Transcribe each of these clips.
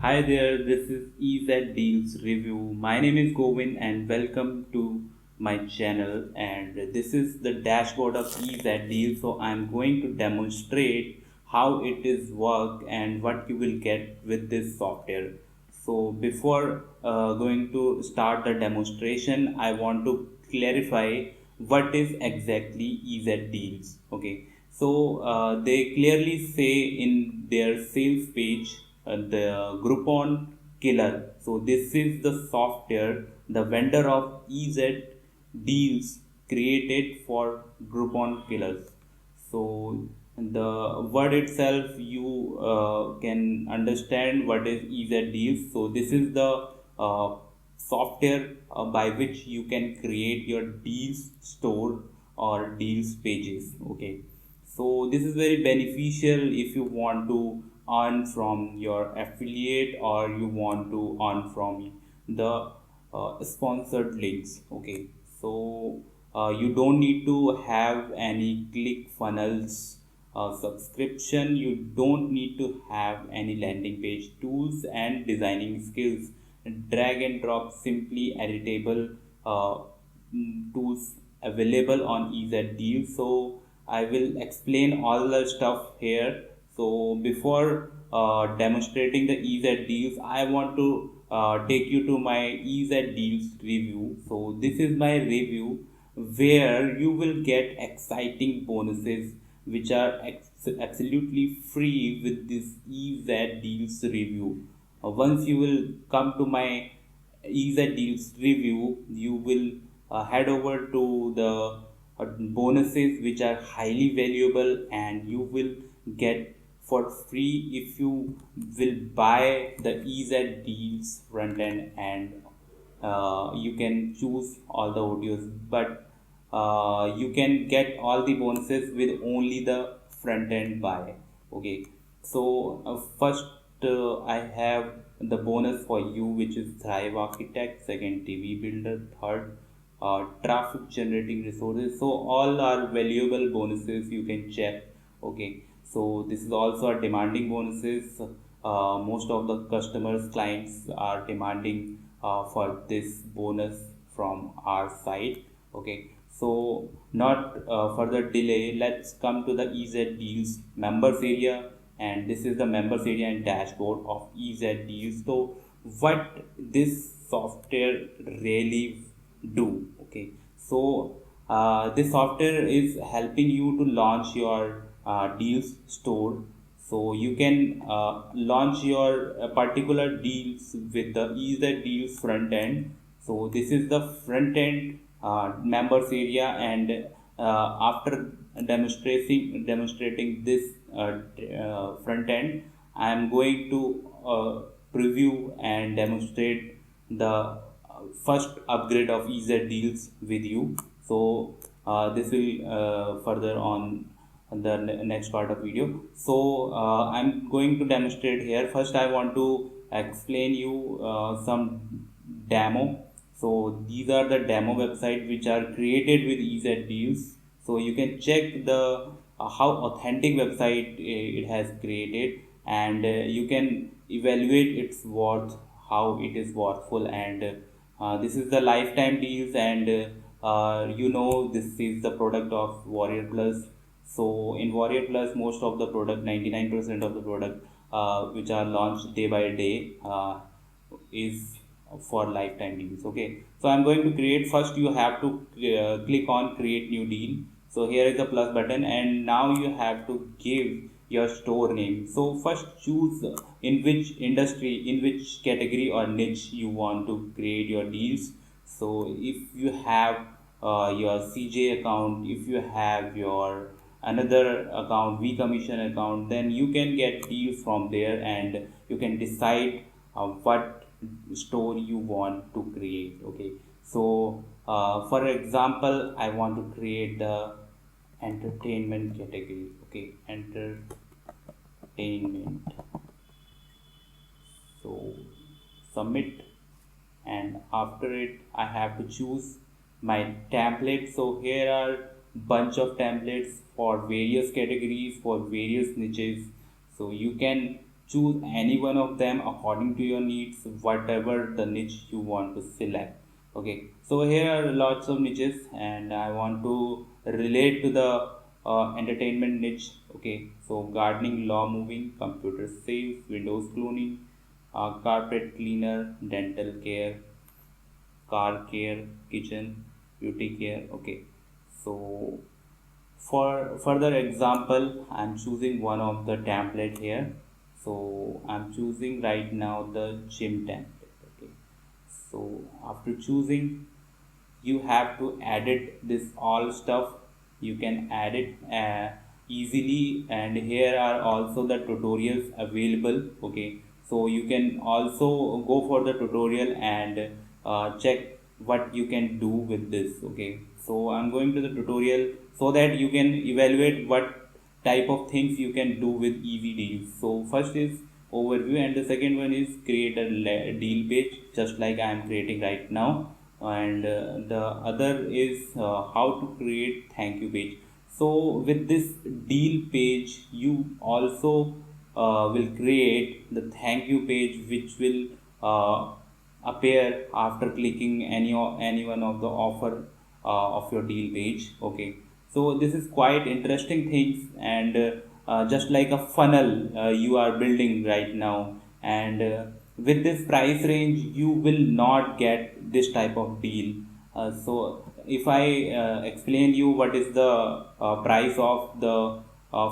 Hi there, this is EZ Deals Review. My name is Govin and welcome to my channel. And this is the dashboard of EZ Deals. So I'm going to demonstrate how it is work and what you will get with this software. So before going to start the demonstration, I want to clarify what is exactly EZ Deals. Okay, so they clearly say in their sales page the Groupon killer. So this is the software the vendor of EZ Deals created for Groupon killers. So the word itself, you can understand what is EZ Deals. So this is the software by which you can create your deals store or deals pages. Okay, so this is very beneficial if you want to earn from your affiliate or you want to earn from the sponsored links. Okay, so you don't need to have any click funnels subscription. You don't need to have any landing page tools and designing skills. Drag and drop simply editable tools available on EZ Deal. So I will explain all the stuff here. So before demonstrating the EZ Deals, I want to take you to my EZ Deals review. So this is my review where you will get exciting bonuses which are absolutely free with this EZ Deals review. Once you will come to my EZ Deals review, you will head over to the bonuses which are highly valuable and you will get for free if you will buy the EZ Deals front end, and you can choose all the audios, but you can get all the bonuses with only the front end buy. Okay, so first I have the bonus for you, which is Thrive Architect, second TV Builder, third traffic generating resources. So all are valuable bonuses, you can check. Okay, so this is also a demanding bonuses. Most of the customers clients are demanding for this bonus from our side. Okay, so not further delay, let's come to the EZ Deals members area, and this is the members area and dashboard of EZ Deals. So what this software really do? Okay, so this software is helping you to launch your deals store. So you can launch your particular deals with the EZ Deals front end. So this is the front end members area, and after demonstrating this front end, I am going to preview and demonstrate the first upgrade of EZ Deals with you. So this will further on the next part of video. So I'm going to demonstrate here. First I want to explain you some demo. So these are the demo website which are created with EZ Deals. So you can check the how authentic website it has created, and you can evaluate its worth, how it is worthful, and this is the lifetime deals, and this is the product of Warrior Plus. So in Warrior Plus, most of the product, 99% of the product which are launched day by day is for lifetime deals. Okay, so I'm going to create. First you have to click on create new deal. So here is the plus button, and now you have to give your store name. So first choose in which industry, in which category or niche you want to create your deals. So if you have your CJ account, if you have your another account, V commission account, then you can get deals from there, and you can decide what store you want to create. Okay, so for example, I want to create the entertainment category. Okay, entertainment. So submit, and after it I have to choose my template. So here are bunch of templates for various categories, for various niches. So you can choose any one of them according to your needs, whatever the niche you want to select. Okay, so here are lots of niches and I want to relate to the entertainment niche. Okay, so gardening, law moving, computer sales, windows cleaning, carpet cleaner, dental care, car care, kitchen, beauty care. Okay, so for further example, I'm choosing one of the template here. So I'm choosing right now the gym template. Okay, so after choosing, you have to edit this all stuff. You can edit easily, and here are also the tutorials available. Okay, so you can also go for the tutorial and check what you can do with this. Okay, so I'm going to the tutorial so that you can evaluate what type of things you can do with easy deals. So first is overview and the second one is create a deal page, just like I am creating right now. And the other is how to create thank you page. So with this deal page you also will create the thank you page, which will appear after clicking any one of the offer of your deal page. Okay, so this is quite interesting things, and just like a funnel you are building right now. And with this price range you will not get this type of deal. So if I explain you what is the price of the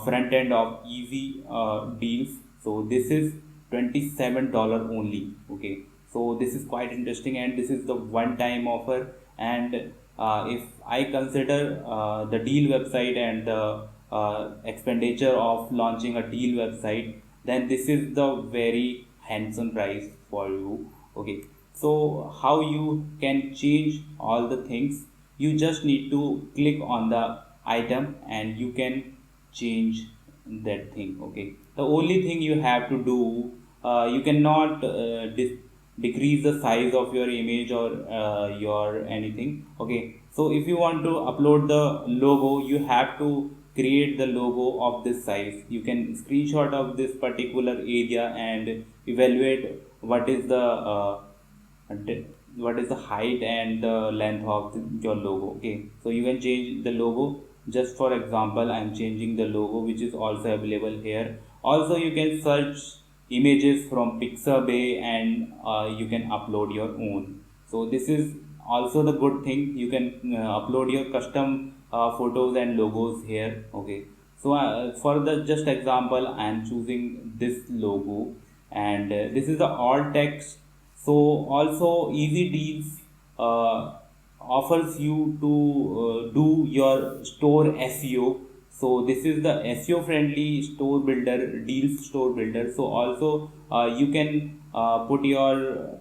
front end of easy deals, so this is $27 only. Okay, so this is quite interesting, and this is the one time offer. And if I consider the deal website and the expenditure of launching a deal website, then this is the very handsome price for you. Okay, so how you can change all the things, you just need to click on the item and you can change that thing. Okay, the only thing you have to do, you cannot decrease the size of your image or your anything. Okay, so if you want to upload the logo, you have to create the logo of this size. You can screenshot of this particular area and evaluate what is the height and the length of your logo. Okay, so you can change the logo. Just for example, I'm changing the logo, which is also available here. Also you can search images from Pixabay and you can upload your own. So this is also the good thing, you can upload your custom photos and logos here. Okay, so for the just example I am choosing this logo, and this is the alt text. So also easy deals offers you to do your store SEO. So this is the SEO friendly store builder, deals store builder. So also you can put your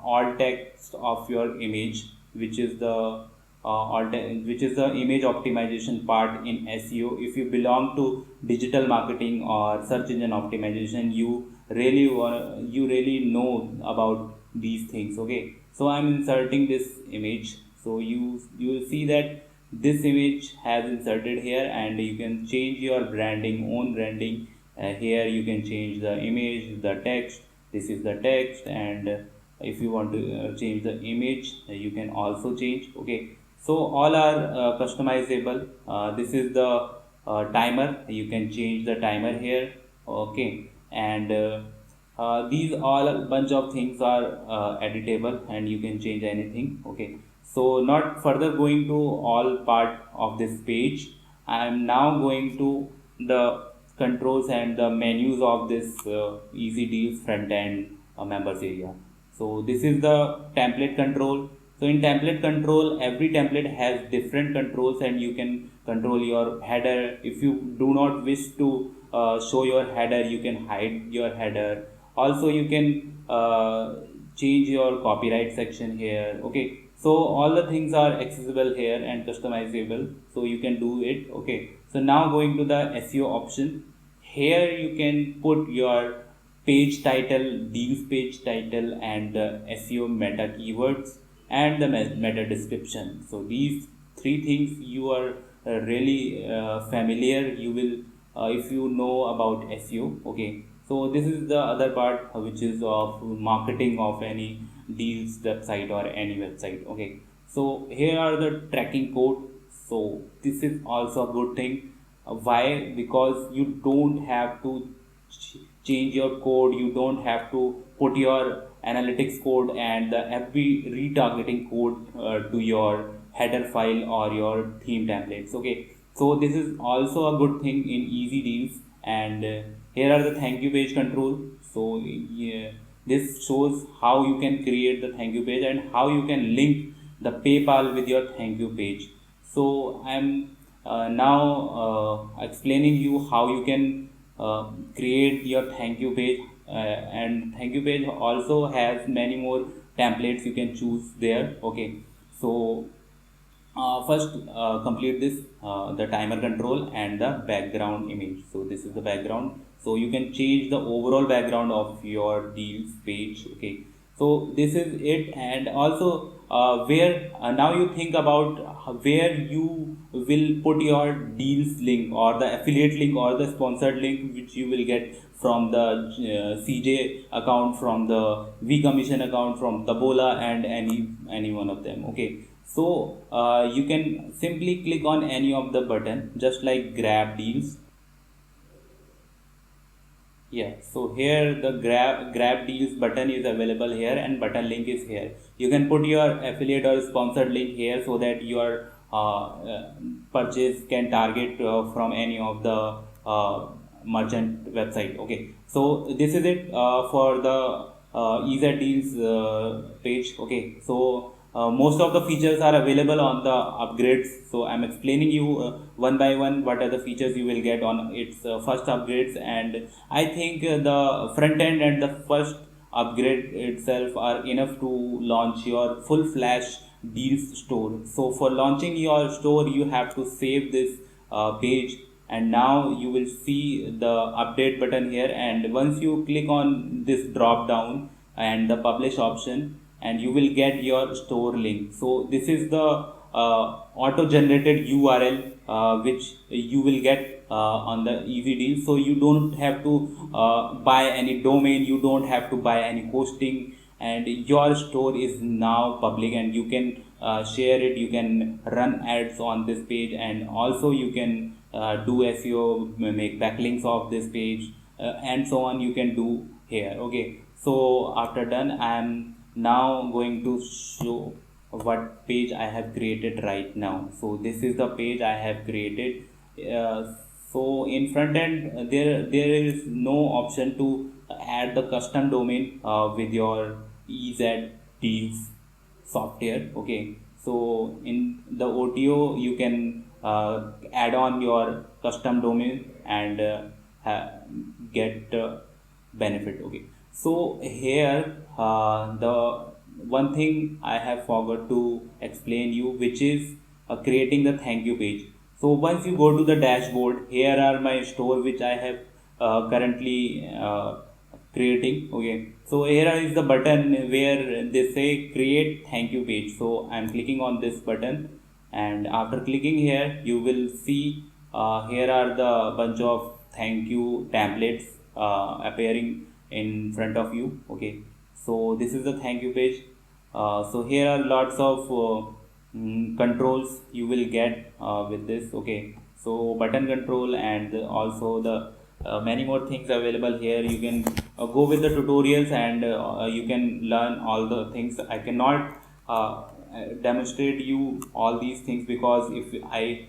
alt text of your image, which is the which is the image optimization part in SEO. If you belong to digital marketing or search engine optimization, you really know about these things. Okay, so I'm inserting this image. So you will see that this image has inserted here, and you can change your branding, own branding. Here you can change the image, the text. This is the text, and if you want to change the image, you can also change. Okay, so all are customizable. This is the timer, you can change the timer here. Okay, and these all bunch of things are editable and you can change anything. Okay, so not further going to all part of this page, I am now going to the controls and the menus of this easy deals front end members area. So this is the template control. So in template control, every template has different controls, and you can control your header. If you do not wish to show your header, you can hide your header. Also you can change your copyright section here. Okay, so all the things are accessible here and customizable, so you can do it. Okay, so now going to the SEO option. Here you can put your page title, deals page title, and the SEO meta keywords and the meta description. So these three things you are really familiar, you will if you know about SEO. Okay, So this is the other part which is of marketing of any deals website or any website. Okay, so here are the tracking code. So this is also a good thing. Why? Because you don't have to change your code, you don't have to put your analytics code and the FB retargeting code to your header file or your theme templates. Okay, so this is also a good thing in easy deals. And here are the thank you page control. So yeah, this shows how you can create the thank you page and how you can link the PayPal with your thank you page. So I'm now explaining you how you can create your thank you page, and thank you page also has many more templates you can choose there. Okay, so first complete this the timer control and the background image. So this is the background, so you can change the overall background of your deals page. Okay, so this is it. And also where now you think about where you will put your deals link or the affiliate link or the sponsored link which you will get from the CJ account, from the V commission account, from Tabola, and any one of them. Okay, so you can simply click on any of the button, just like grab deals. Yeah, so here the grab deals button is available here, and button link is here. You can put your affiliate or sponsored link here so that your purchase can target from any of the merchant website. Okay, so this is it for the EZ deals page. Okay, so most of the features are available on the upgrades. So I'm explaining you one by one what are the features you will get on its first upgrades. And I think the front end and the first upgrade itself are enough to launch your full flash deals store. So for launching your store, you have to save this page, and now you will see the update button here. And once you click on this drop down and the publish option, and you will get your store link. So this is the auto generated URL which you will get on the easy deal. So you don't have to buy any domain, you don't have to buy any hosting, and your store is now public, and you can share it, you can run ads on this page, and also you can do SEO, make backlinks of this page, and so on you can do here. Okay, so after done, I am now going to show what page I have created right now. So this is the page I have created. So in front end there is no option to add the custom domain with your EZ deals software. Okay, so in the OTO you can add on your custom domain and get benefit. Okay, so here the one thing I have forgot to explain you, which is creating the thank you page. So once you go to the dashboard, here are my store which I have currently creating. Okay, so here is the button where they say create thank you page. So I'm clicking on this button, and after clicking here you will see here are the bunch of thank you templates appearing in front of you. Okay, so this is the thank you page. So here are lots of controls you will get with this. Okay, so button control, and also the many more things available here. You can go with the tutorials, and you can learn all the things. I cannot demonstrate you all these things, because if I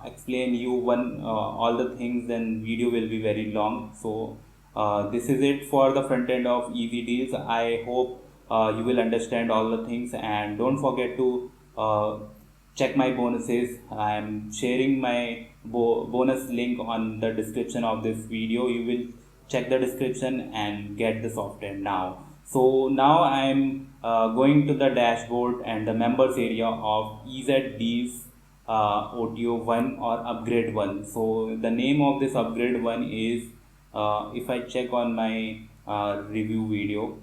explain you all the things, then video will be very long. So this is it for the front end of easy deals. I hope you will understand all the things, and don't forget to check my bonuses. I am sharing my bonus link on the description of this video. You will check the description and get the software now. So now I am going to the dashboard and the members area of EZ deals OTO 1 or upgrade 1. So the name of this upgrade 1 is if I check on my review video,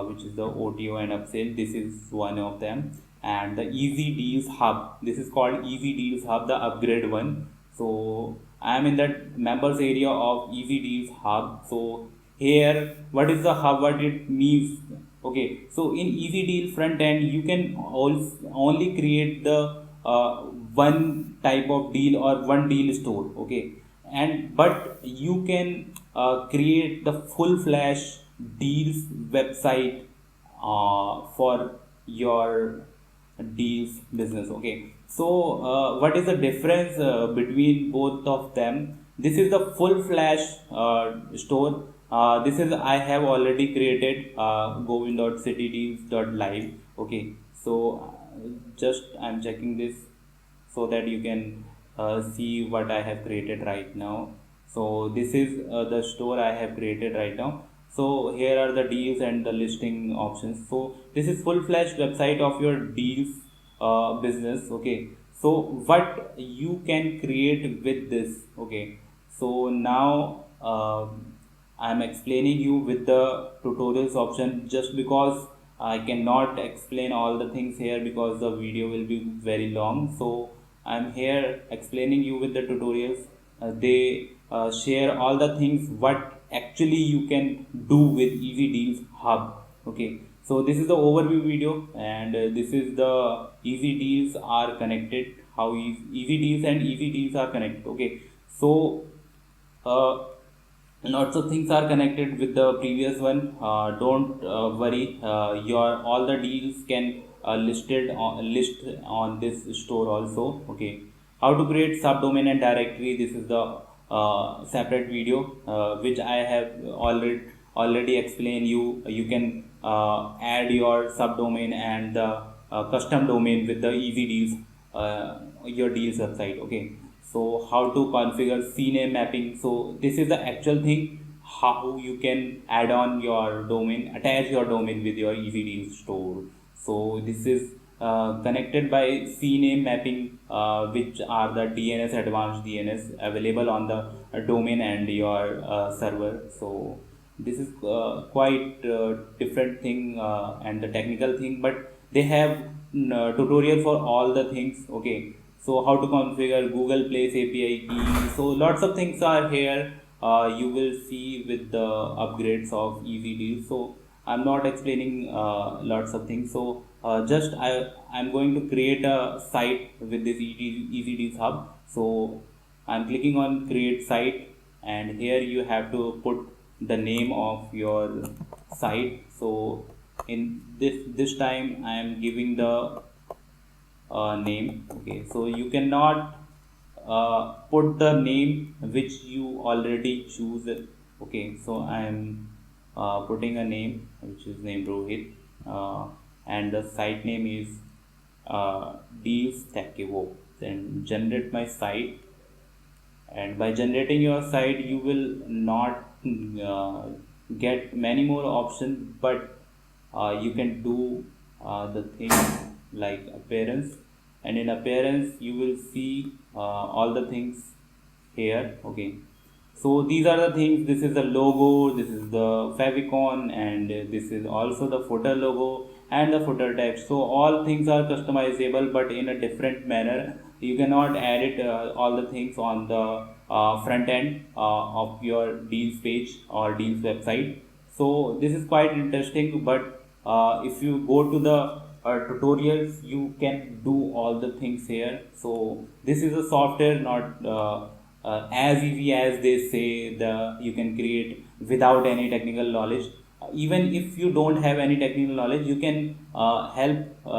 which is the OTO and upsell, this is one of them. And the Easy Deals Hub, this is called Easy Deals Hub, the upgrade one. So I am in that members area of Easy Deals Hub. So here what is the hub, what it means. Okay, so in easy deal front end you can only create the one type of deal or one deal store. Okay, and but you can create the full flash deals website for your deals business. Okay, so what is the difference between both of them? This is the full flash store. This is I have already created govin.citydeals.live. Okay, so just I'm checking this so that you can see what I have created right now. So this is the store I have created right now. So here are the deals and the listing options. So this is full fledged website of your deals business. Okay, so what you can create with this. Okay, so now I'm explaining you with the tutorials option, just because I cannot explain all the things here because the video will be very long. So I'm here explaining you with the tutorials. They share all the things what actually you can do with Easy Deals Hub. Okay, so this is the overview video, and this is the Easy Deals are connected. How Easy Deals and Easy Deals are connected. Okay, so uh, lots of things are connected with the previous one. Don't worry, your all the deals can list on this store also. Okay, how to create subdomain and directory. This is the separate video which I have already explained you. You can add your subdomain and the custom domain with the easy deals, your deals website. Okay, so how to configure CNAME mapping. So this is the actual thing, how you can add on your domain, attach your domain with your easy deals store. So this is connected by CNAME mapping, which are the DNS, advanced DNS available on the domain and your server. So this is quite different thing and the technical thing, but they have tutorial for all the things. Okay, so how to configure Google Place API key. So lots of things are here. You will see with the upgrades of Easy Deals. So I'm not explaining lots of things. So just I'm going to create a site with this Easy Deals Hub. So I'm clicking on create site, and here you have to put the name of your site. So in this time I am giving the name. Okay, so you cannot put the name which you already choose. Okay, so I am putting a name which is named Rohit, and the site name is Deals Takewo. Then generate my site, and by generating your site you will not get many more options, but you can do the things like appearance, and in appearance you will see all the things here. Okay, so these are the things. This is the logo, this is the favicon, and this is also the footer logo and the footer text. So all things are customizable, but in a different manner. You cannot add it all the things on the front end of your deals page or deals website. So this is quite interesting, but if you go to the tutorials you can do all the things here. So this is a software, not as easy as they say the you can create without any technical knowledge. Even if you don't have any technical knowledge, you can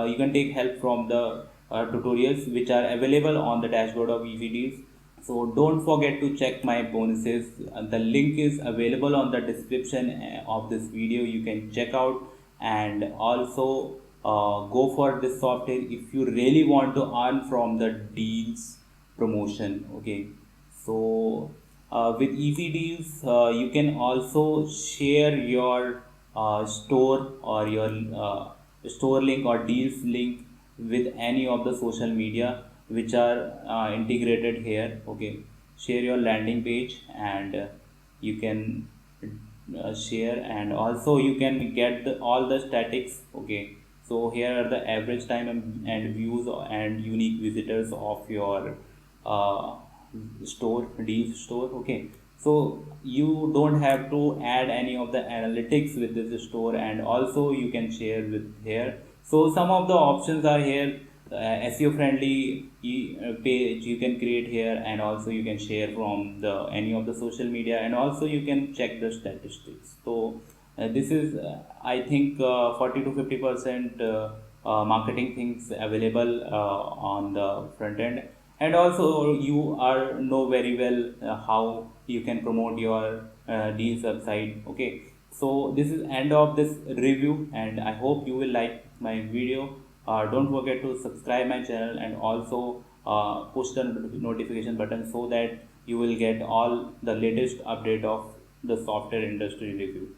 you can take help from the tutorials which are available on the dashboard of Easy Deals. So don't forget to check my bonuses. The link is available on the description of this video. You can check out, and also go for this software if you really want to earn from the deals promotion. Okay, so with Easy Deals you can also share your store or your store link or deals link with any of the social media which are integrated here. Okay, share your landing page, and you can share, and also you can get all the statics. Okay, so here are the average time and views and unique visitors of your uh, store, deals store. Okay, So you don't have to add any of the analytics with this store, and also you can share with here. So some of the options are here. SEO friendly page you can create here, and also you can share from the any of the social media, and also you can check the statistics. So this is I think 40 to 50% marketing things available on the front end, and also you are know very well how you can promote your deals website. Okay, so this is end of this review, and I hope you will like my video. Don't forget to subscribe my channel, and also push the notification button so that you will get all the latest update of the software industry review.